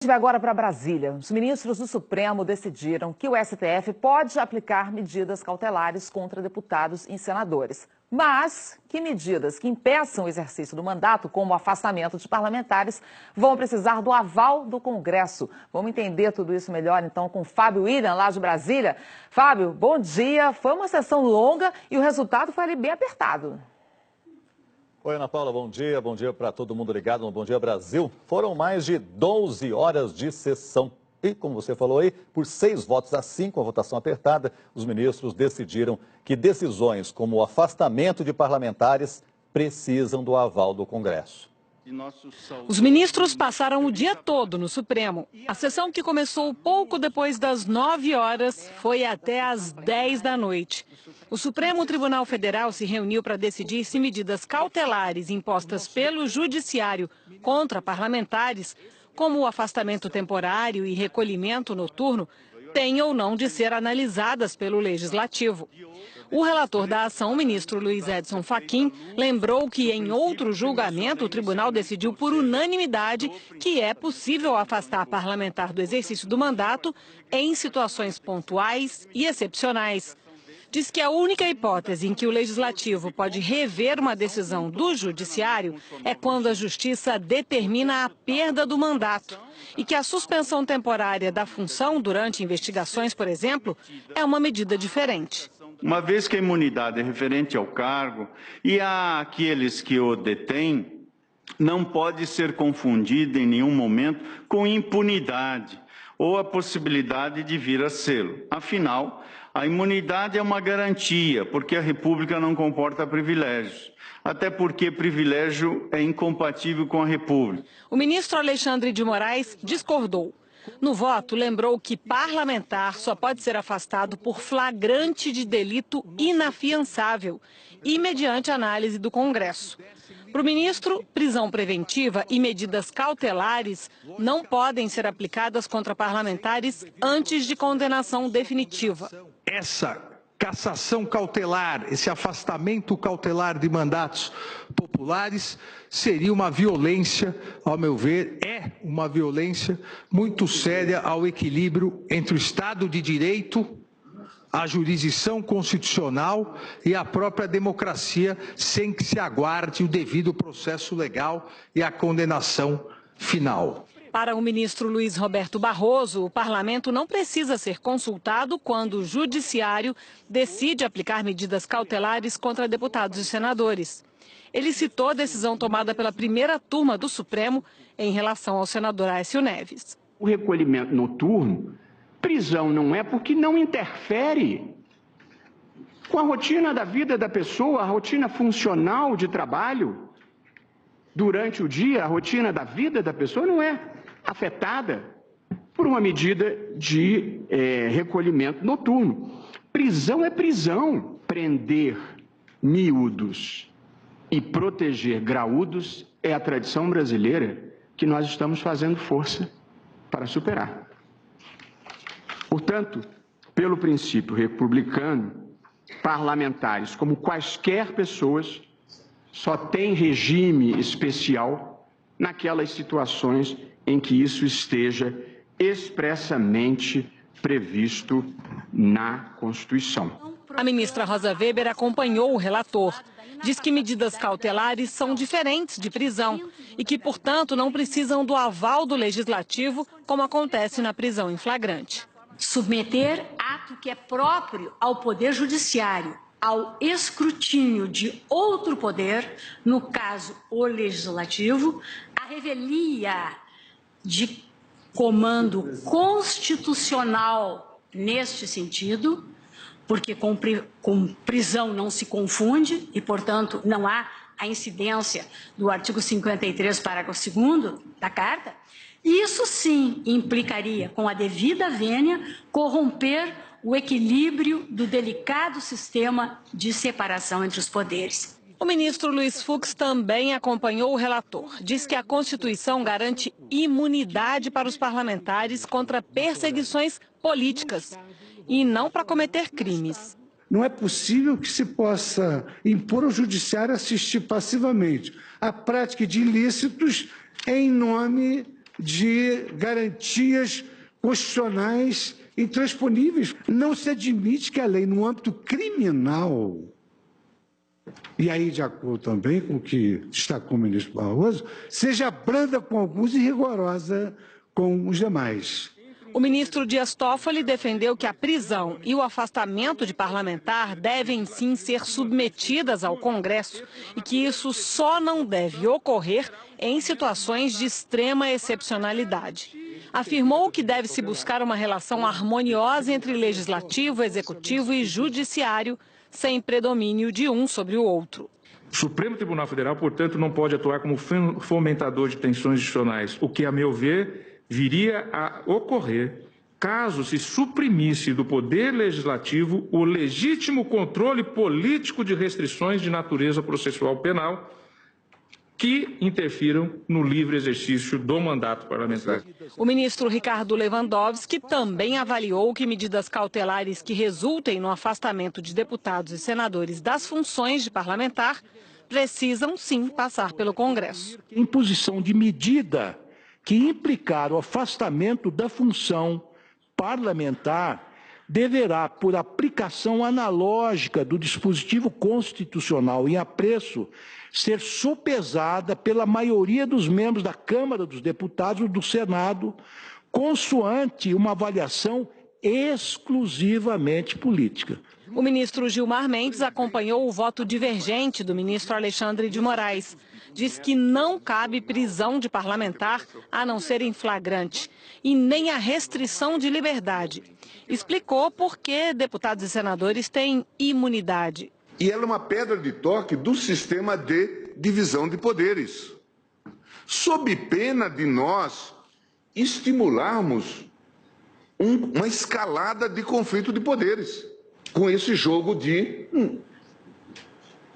Vai agora para Brasília. Os ministros do Supremo decidiram que o STF pode aplicar medidas cautelares contra deputados e senadores. Mas que medidas que impeçam o exercício do mandato, como o afastamento de parlamentares, vão precisar do aval do Congresso. Vamos entender tudo isso melhor, então, com Fábio William, lá de Brasília. Fábio, bom dia. Foi uma sessão longa e o resultado foi ali bem apertado. Oi, Ana Paula, bom dia para todo mundo ligado no Bom Dia Brasil. Foram mais de 12 horas de sessão e, como você falou aí, por 6 votos a 5, a votação apertada, os ministros decidiram que decisões como o afastamento de parlamentares precisam do aval do Congresso. Os ministros passaram o dia todo no Supremo. A sessão, que começou pouco depois das 9 horas, foi até às 10 da noite. O Supremo Tribunal Federal se reuniu para decidir se medidas cautelares impostas pelo Judiciário contra parlamentares, como o afastamento temporário e recolhimento noturno, têm ou não de ser analisadas pelo Legislativo. O relator da ação, o ministro Luiz Edson Fachin, lembrou que em outro julgamento o tribunal decidiu por unanimidade que é possível afastar parlamentar do exercício do mandato em situações pontuais e excepcionais. Diz que a única hipótese em que o Legislativo pode rever uma decisão do Judiciário é quando a Justiça determina a perda do mandato e que a suspensão temporária da função durante investigações, por exemplo, é uma medida diferente. Uma vez que a imunidade é referente ao cargo e há aqueles que o detêm, não pode ser confundida em nenhum momento com impunidade ou a possibilidade de vir a sê-lo. Afinal, a imunidade é uma garantia, porque a República não comporta privilégios. Até porque privilégio é incompatível com a República. O ministro Alexandre de Moraes discordou. No voto, lembrou que parlamentar só pode ser afastado por flagrante de delito inafiançável e mediante análise do Congresso. Para o ministro, prisão preventiva e medidas cautelares não podem ser aplicadas contra parlamentares antes de condenação definitiva. Essa cassação cautelar, esse afastamento cautelar de mandatos populares seria uma violência, ao meu ver, é uma violência muito séria ao equilíbrio entre o Estado de Direito, a jurisdição constitucional e a própria democracia, sem que se aguarde o devido processo legal e a condenação final. Para o ministro Luiz Roberto Barroso, o parlamento não precisa ser consultado quando o judiciário decide aplicar medidas cautelares contra deputados e senadores. Ele citou a decisão tomada pela primeira turma do Supremo em relação ao senador Aécio Neves. O recolhimento noturno, prisão não é porque não interfere com a rotina da vida da pessoa, a rotina funcional de trabalho. Durante o dia, a rotina da vida da pessoa não é afetada por uma medida de recolhimento noturno. Prisão é prisão. Prender miúdos e proteger graúdos é a tradição brasileira que nós estamos fazendo força para superar. Portanto, pelo princípio republicano, parlamentares, como quaisquer pessoas, só têm regime especial naquelas situações em que isso esteja expressamente previsto na Constituição. A ministra Rosa Weber acompanhou o relator. Diz que medidas cautelares são diferentes de prisão e que, portanto, não precisam do aval do Legislativo, como acontece na prisão em flagrante. Submeter ato que é próprio ao Poder Judiciário ao escrutínio de outro poder, no caso o Legislativo, a revelia de comando constitucional neste sentido, porque com prisão não se confunde e, portanto, não há a incidência do artigo 53, parágrafo 2º da Carta, isso sim implicaria, com a devida vênia, corromper o equilíbrio do delicado sistema de separação entre os poderes. O ministro Luiz Fux também acompanhou o relator. Diz que a Constituição garante imunidade para os parlamentares contra perseguições políticas e não para cometer crimes. Não é possível que se possa impor ao judiciário assistir passivamente à prática de ilícitos em nome de garantias constitucionais intransponíveis. Não se admite que a lei, no âmbito criminal, e aí de acordo também com o que destacou o ministro Barroso, seja branda com alguns e rigorosa com os demais. O ministro Dias Toffoli defendeu que a prisão e o afastamento de parlamentar devem sim ser submetidas ao Congresso e que isso só não deve ocorrer em situações de extrema excepcionalidade. Afirmou que deve-se buscar uma relação harmoniosa entre legislativo, executivo e judiciário, sem predomínio de um sobre o outro. O Supremo Tribunal Federal, portanto, não pode atuar como fomentador de tensões institucionais, o que, a meu ver, viria a ocorrer caso se suprimisse do Poder Legislativo o legítimo controle político de restrições de natureza processual penal que interfiram no livre exercício do mandato parlamentar. O ministro Ricardo Lewandowski também avaliou que medidas cautelares que resultem no afastamento de deputados e senadores das funções de parlamentar precisam sim passar pelo Congresso. Imposição de medida que implicar o afastamento da função parlamentar deverá, por aplicação analógica do dispositivo constitucional em apreço, ser sopesada pela maioria dos membros da Câmara dos Deputados ou do Senado, consoante uma avaliação exclusivamente política. O ministro Gilmar Mendes acompanhou o voto divergente do ministro Alexandre de Moraes. Diz que não cabe prisão de parlamentar, a não ser em flagrante, e nem a restrição de liberdade. Explicou por que deputados e senadores têm imunidade. E ela é uma pedra de toque do sistema de divisão de poderes, sob pena de nós estimularmos uma escalada de conflito de poderes, com esse jogo de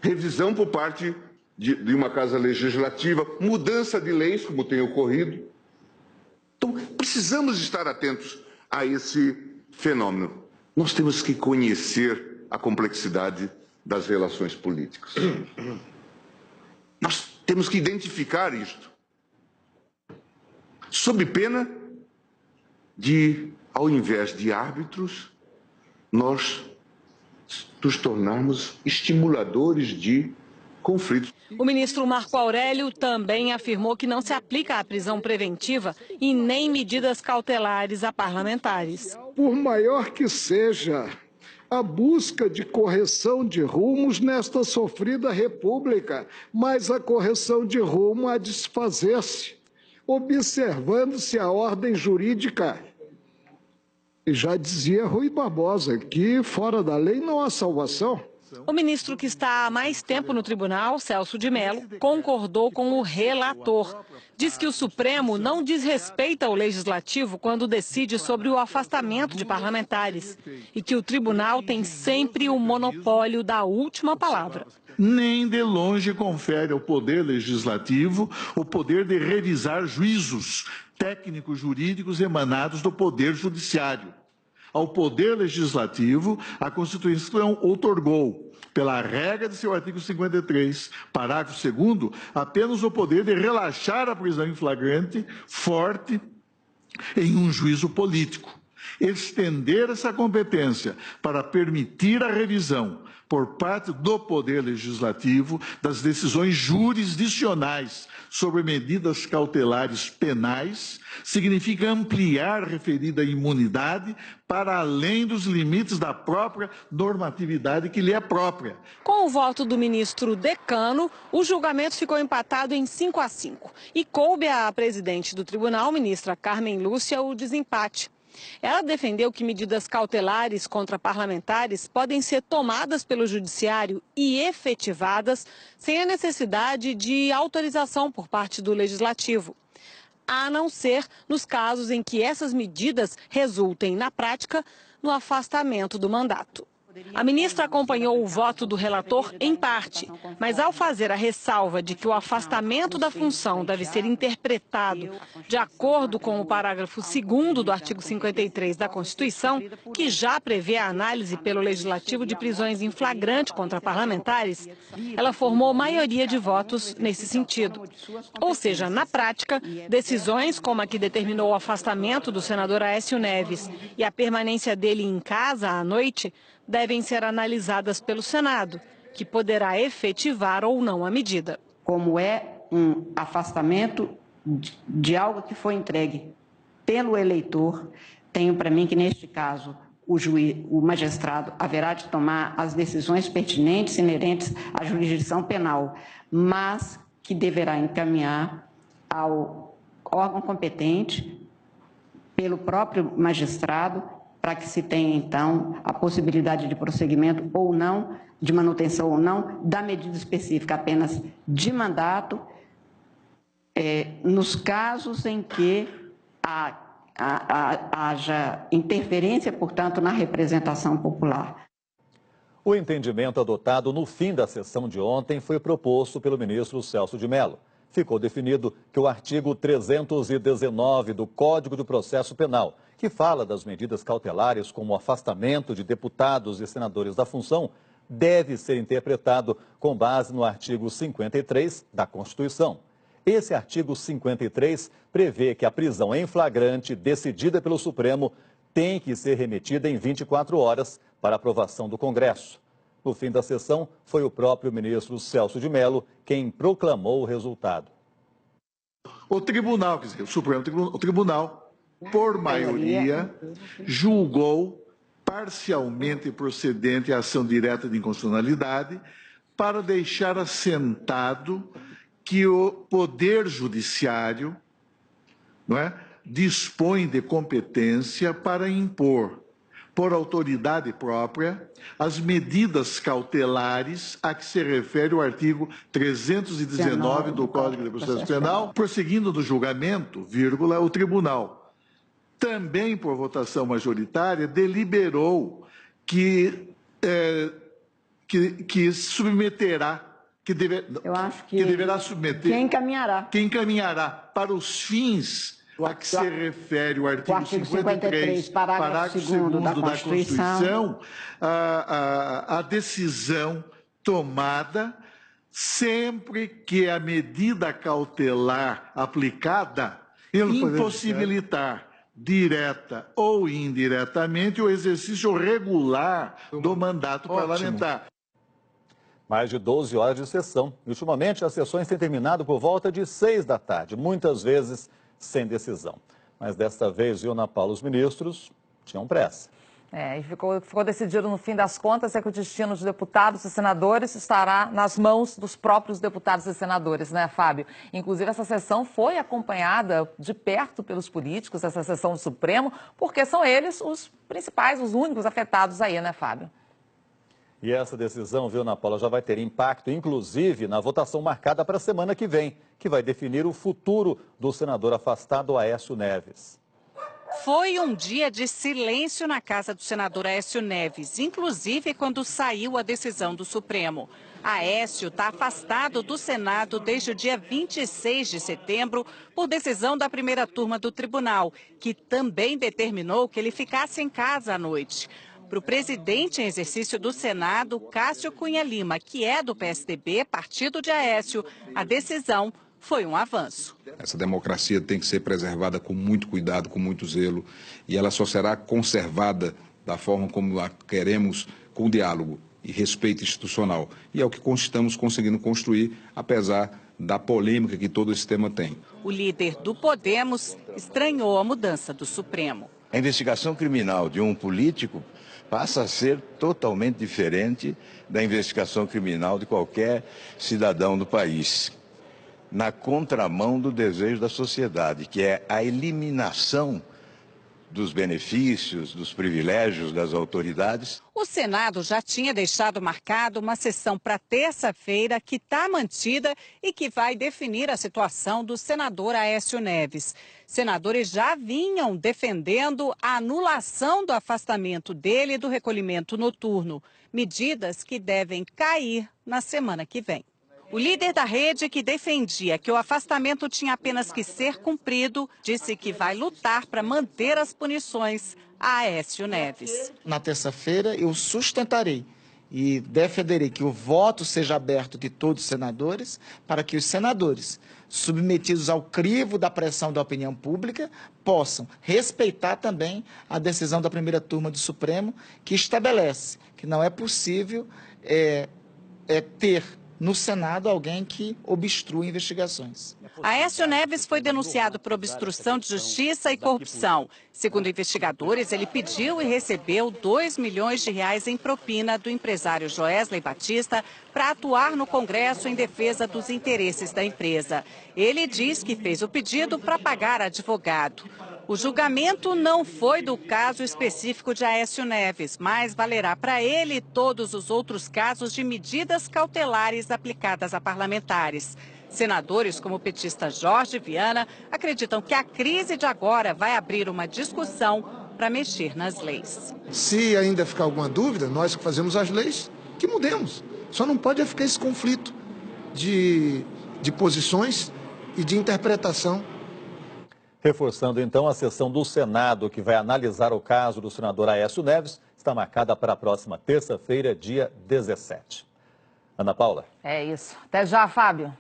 revisão por parte de uma casa legislativa, mudança de leis, como tem ocorrido. Então, precisamos estar atentos a esse fenômeno. Nós temos que conhecer a complexidade das relações políticas. Nós temos que identificar isto, sob pena de, ao invés de árbitros, nós nos tornarmos estimuladores de conflitos. O ministro Marco Aurélio também afirmou que não se aplica a prisão preventiva e nem medidas cautelares a parlamentares. Por maior que seja a busca de correção de rumos nesta sofrida república, mas a correção de rumo há de se fazer-se, observando-se a ordem jurídica. E já dizia Rui Barbosa que fora da lei não há salvação. O ministro que está há mais tempo no tribunal, Celso de Mello, concordou com o relator. Diz que o Supremo não desrespeita o Legislativo quando decide sobre o afastamento de parlamentares e que o tribunal tem sempre o monopólio da última palavra. Nem de longe confere ao Poder Legislativo o poder de revisar juízos técnicos jurídicos emanados do Poder Judiciário. Ao Poder Legislativo, a Constituição outorgou, pela regra de seu artigo 53, parágrafo 2º, apenas o poder de relaxar a prisão em flagrante forte em um juízo político. Estender essa competência para permitir a revisão por parte do Poder Legislativo das decisões jurisdicionais sobre medidas cautelares penais significa ampliar a referida imunidade para além dos limites da própria normatividade que lhe é própria. Com o voto do ministro Decano, o julgamento ficou empatado em 5-5 e coube à presidente do tribunal, ministra Carmen Lúcia, o desempate. Ela defendeu que medidas cautelares contra parlamentares podem ser tomadas pelo judiciário e efetivadas sem a necessidade de autorização por parte do legislativo, a não ser nos casos em que essas medidas resultem, na prática, no afastamento do mandato. A ministra acompanhou o voto do relator em parte, mas ao fazer a ressalva de que o afastamento da função deve ser interpretado de acordo com o parágrafo 2º do artigo 53 da Constituição, que já prevê a análise pelo Legislativo de prisões em flagrante contra parlamentares, ela formou maioria de votos nesse sentido. Ou seja, na prática, decisões como a que determinou o afastamento do senador Aécio Neves e a permanência dele em casa à noite devem ser analisadas pelo Senado, que poderá efetivar ou não a medida. Como é um afastamento de algo que foi entregue pelo eleitor, tenho para mim que, neste caso, o magistrado haverá de tomar as decisões pertinentes inerentes à jurisdição penal, mas que deverá encaminhar ao órgão competente, pelo próprio magistrado, para que se tenha, então, a possibilidade de prosseguimento ou não, de manutenção ou não, da medida específica apenas de mandato, nos casos em que haja interferência, portanto, na representação popular. O entendimento adotado no fim da sessão de ontem foi proposto pelo ministro Celso de Mello. Ficou definido que o artigo 319 do Código de Processo Penal, que fala das medidas cautelares como o afastamento de deputados e senadores da função, deve ser interpretado com base no artigo 53 da Constituição. Esse artigo 53 prevê que a prisão em flagrante decidida pelo Supremo tem que ser remetida em 24 horas para aprovação do Congresso. No fim da sessão, foi o próprio ministro Celso de Mello quem proclamou o resultado. O tribunal, quer dizer, o tribunal, por maioria, julgou parcialmente procedente a ação direta de inconstitucionalidade para deixar assentado que o Poder Judiciário, não é, dispõe de competência para impor, por autoridade própria, as medidas cautelares a que se refere o artigo 319 do Código de Processo Penal. Prosseguindo no julgamento, vírgula, o tribunal, também por votação majoritária, deliberou que submeterá, que deverá submeter, que encaminhará para os fins a que se refere o artigo 53, parágrafo 2º da Constituição, a decisão tomada sempre que a medida cautelar aplicada impossibilitar direta ou indiretamente o exercício regular do mandato parlamentar. Mais de 12 horas de sessão. E, ultimamente, as sessões têm terminado por volta de 6 da tarde, muitas vezes sem decisão. Mas desta vez, viu, Ana Paula, os ministros tinham pressa. E ficou decidido no fim das contas que o destino de deputados e senadores estará nas mãos dos próprios deputados e senadores, né, Fábio? Inclusive, essa sessão foi acompanhada de perto pelos políticos, essa sessão do Supremo, porque são eles os principais, os únicos afetados aí, né, Fábio? E essa decisão, viu, Ana Paula, já vai ter impacto, inclusive, na votação marcada para a semana que vem, que vai definir o futuro do senador afastado Aécio Neves. Foi um dia de silêncio na casa do senador Aécio Neves, inclusive quando saiu a decisão do Supremo. Aécio está afastado do Senado desde o dia 26 de setembro por decisão da primeira turma do tribunal, que também determinou que ele ficasse em casa à noite. Para o presidente em exercício do Senado, Cássio Cunha Lima, que é do PSDB, partido de Aécio, a decisão foi um avanço. Essa democracia tem que ser preservada com muito cuidado, com muito zelo, e ela só será conservada da forma como a queremos, com diálogo e respeito institucional. E é o que estamos conseguindo construir, apesar da polêmica que todo esse tema tem. O líder do Podemos estranhou a mudança do Supremo. A investigação criminal de um político passa a ser totalmente diferente da investigação criminal de qualquer cidadão do país, na contramão do desejo da sociedade, que é a eliminação dos benefícios, dos privilégios das autoridades. O Senado já tinha deixado marcado uma sessão para terça-feira que está mantida e que vai definir a situação do senador Aécio Neves. Senadores já vinham defendendo a anulação do afastamento dele e do recolhimento noturno, medidas que devem cair na semana que vem. O líder da rede, que defendia que o afastamento tinha apenas que ser cumprido, disse que vai lutar para manter as punições a Aécio Neves. Na terça-feira eu sustentarei e defenderei que o voto seja aberto de todos os senadores, para que os senadores, submetidos ao crivo da pressão da opinião pública, possam respeitar também a decisão da primeira turma do Supremo, que estabelece que não é possível ter no Senado alguém que obstrua investigações. Aécio Neves foi denunciado por obstrução de justiça e corrupção. Segundo investigadores, ele pediu e recebeu R$2 milhões em propina do empresário Joesley Batista para atuar no Congresso em defesa dos interesses da empresa. Ele diz que fez o pedido para pagar advogado. O julgamento não foi do caso específico de Aécio Neves, mas valerá para ele todos os outros casos de medidas cautelares aplicadas a parlamentares. Senadores como o petista Jorge Viana acreditam que a crise de agora vai abrir uma discussão para mexer nas leis. Se ainda ficar alguma dúvida, nós que fazemos as leis, que mudemos. Só não pode ficar esse conflito de posições e de interpretação. Reforçando então, a sessão do Senado que vai analisar o caso do senador Aécio Neves está marcada para a próxima terça-feira, dia 17. Ana Paula. É isso. Até já, Fábio.